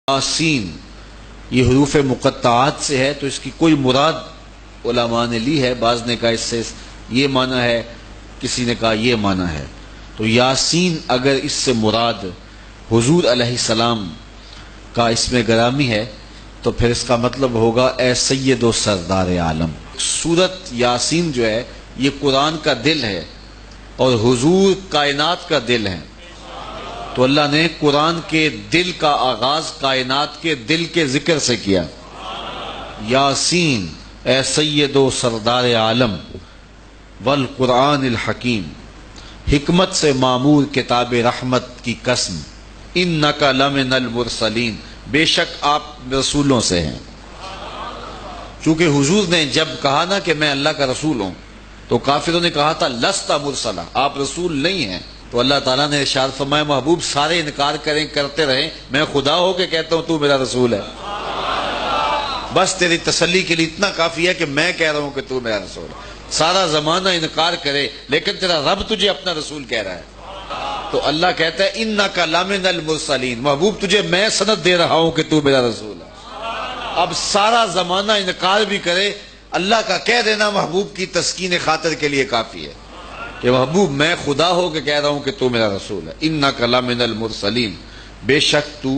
یاسین یہ حروف مقطعات سے ہے، تو اس کی کوئی مراد علماء نے لی ہے۔ بعض نے کہا اس سے یہ معنی ہے، کسی نے کہا یہ معنی ہے۔ تو یاسین اگر اس سے مراد حضور علیہ السلام کا اس میں گرامی ہے تو پھر اس کا مطلب ہوگا اے سید و سردار عالم۔ سورت یاسین جو ہے یہ قرآن کا دل ہے اور حضور کائنات کا دل ہے، تو اللہ نے قرآن کے دل کا آغاز کائنات کے دل کے ذکر سے کیا۔ یاسین اے سید و سردار عالم والقرآن الحکیم، حکمت سے معمور کتاب رحمت کی قسم، انک لمن المرسلین، بے شک آپ رسولوں سے ہیں۔ چونکہ حضور نے جب کہا نا کہ میں اللہ کا رسول ہوں تو کافروں نے کہا تھا لست مرسلا، آپ رسول نہیں ہیں، تو اللہ تعالیٰ نے ارشاد فرمایا محبوب سارے انکار کریں کرتے رہیں، میں خدا ہو کے کہتا ہوں تو میرا رسول ہے، بس تیری تسلی کے لیے اتنا کافی ہے کہ میں کہہ رہا ہوں کہ تو میرا رسول ہے۔ سارا زمانہ انکار کرے لیکن تیرا رب تجھے اپنا رسول کہہ رہا ہے، تو اللہ کہتا ہے انک لمن المرسلین، محبوب تجھے میں سند دے رہا ہوں کہ تو میرا رسول ہے۔ اب سارا زمانہ انکار بھی کرے، اللہ کا کہہ دینا محبوب کی تسکین خاطر کے لیے کافی ہے کہ محبوب میں خدا ہو کے کہہ رہا ہوں کہ تو میرا رسول ہے۔ انک لمن المرسلین، بے شک تو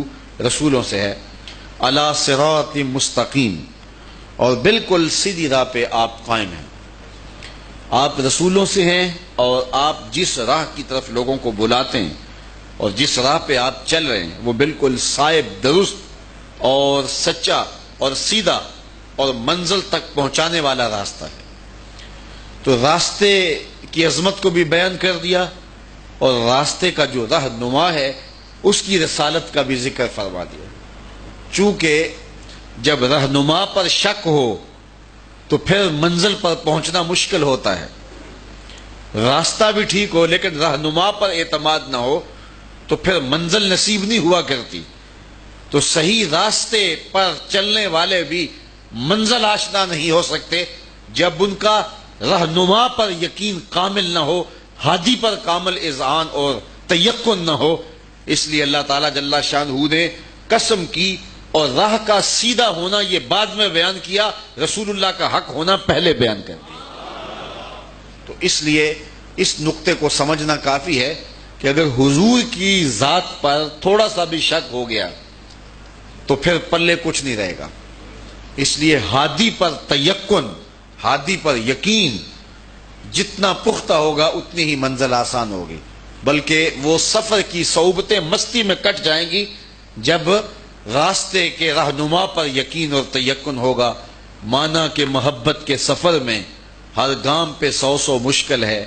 رسولوں سے ہے، علی صراط مستقیم، اور بالکل سیدھی راہ پہ آپ قائم ہیں۔ آپ رسولوں سے ہیں اور آپ جس راہ کی طرف لوگوں کو بلاتے ہیں اور جس راہ پہ آپ چل رہے ہیں وہ بالکل صائب، درست اور سچا اور سیدھا اور منزل تک پہنچانے والا راستہ ہے۔ تو راستے کی عظمت کو بھی بیان کر دیا اور راستے کا جو رہنما ہے اس کی رسالت کا بھی ذکر فرما دیا۔ چونکہ جب رہنما پر شک ہو تو پھر منزل پر پہنچنا مشکل ہوتا ہے، راستہ بھی ٹھیک ہو لیکن رہنما پر اعتماد نہ ہو تو پھر منزل نصیب نہیں ہوا کرتی۔ تو صحیح راستے پر چلنے والے بھی منزل آشنا نہیں ہو سکتے جب ان کا رہنما پر یقین کامل نہ ہو، ہادی پر کامل اذعان اور تیقن نہ ہو۔ اس لیے اللہ تعالیٰ جل شانہ نے قسم کی اور راہ کا سیدھا ہونا یہ بعد میں بیان کیا، رسول اللہ کا حق ہونا پہلے بیان کر دیا۔ تو اس لیے اس نقطے کو سمجھنا کافی ہے کہ اگر حضور کی ذات پر تھوڑا سا بھی شک ہو گیا تو پھر پلے کچھ نہیں رہے گا۔ اس لیے ہادی پر تیقن، ہادی پر یقین جتنا پختہ ہوگا اتنی ہی منزل آسان ہوگی، بلکہ وہ سفر کی صعوبتیں مستی میں کٹ جائیں گی جب راستے کے رہنما پر یقین اور تیقن ہوگا۔ مانا کہ محبت کے سفر میں ہر گام پہ 100 مشکل ہے،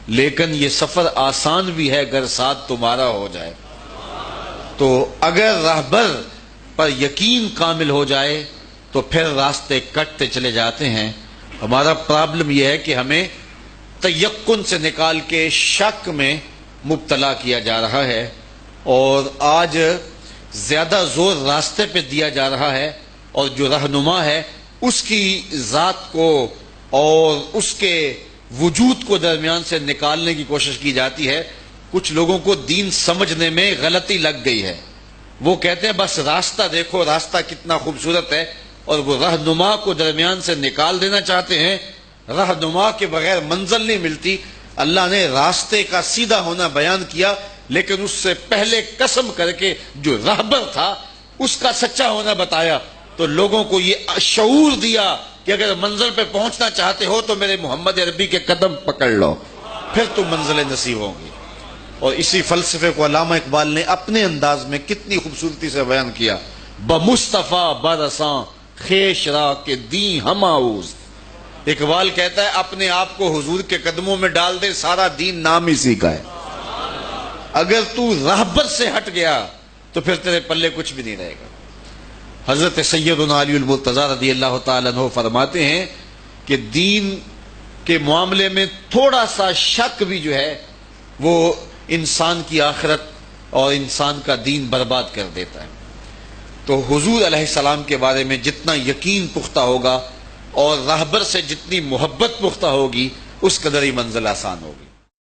لیکن یہ سفر آسان بھی ہے اگر ساتھ تمہارا ہو جائے۔ تو اگر راہبر پر یقین کامل ہو جائے تو پھر راستے کٹتے چلے جاتے ہیں۔ ہمارا پرابلم یہ ہے کہ ہمیں تیقن سے نکال کے شک میں مبتلا کیا جا رہا ہے، اور آج زیادہ زور راستے پہ دیا جا رہا ہے اور جو رہنما ہے اس کی ذات کو اور اس کے وجود کو درمیان سے نکالنے کی کوشش کی جاتی ہے۔ کچھ لوگوں کو دین سمجھنے میں غلطی لگ گئی ہے، وہ کہتے ہیں بس راستہ دیکھو، راستہ کتنا خوبصورت ہے، اور وہ رہنما کو درمیان سے نکال دینا چاہتے ہیں۔ رہنما کے بغیر منزل نہیں ملتی۔ اللہ نے راستے کا سیدھا ہونا بیان کیا لیکن اس سے پہلے قسم کر کے جو راہبر تھا اس کا سچا ہونا بتایا، تو لوگوں کو یہ شعور دیا کہ اگر منزل پہ پہنچنا چاہتے ہو تو میرے محمد عربی کے قدم پکڑ لو، پھر تم منزلیں نصیب ہوں گی۔ اور اسی فلسفے کو علامہ اقبال نے اپنے انداز میں کتنی خوبصورتی سے بیان کیا، بمصطفیٰ برساں خیش را کے دین ہم آؤز۔ اقبال کہتا ہے اپنے آپ کو حضور کے قدموں میں ڈال دے، سارا دین نام اسی کا ہے۔ اگر تو راہبر سے ہٹ گیا تو پھر تیرے پلے کچھ بھی نہیں رہے گا۔ حضرت سیدنا علی المرتضیٰ رضی اللہ تعالیٰ عنہ فرماتے ہیں کہ دین کے معاملے میں تھوڑا سا شک بھی جو ہے وہ انسان کی آخرت اور انسان کا دین برباد کر دیتا ہے۔ تو حضور علیہ السلام کے بارے میں جتنا یقین پختہ ہوگا اور راہبر سے جتنی محبت پختہ ہوگی اس قدر ہی منزل آسان ہوگی۔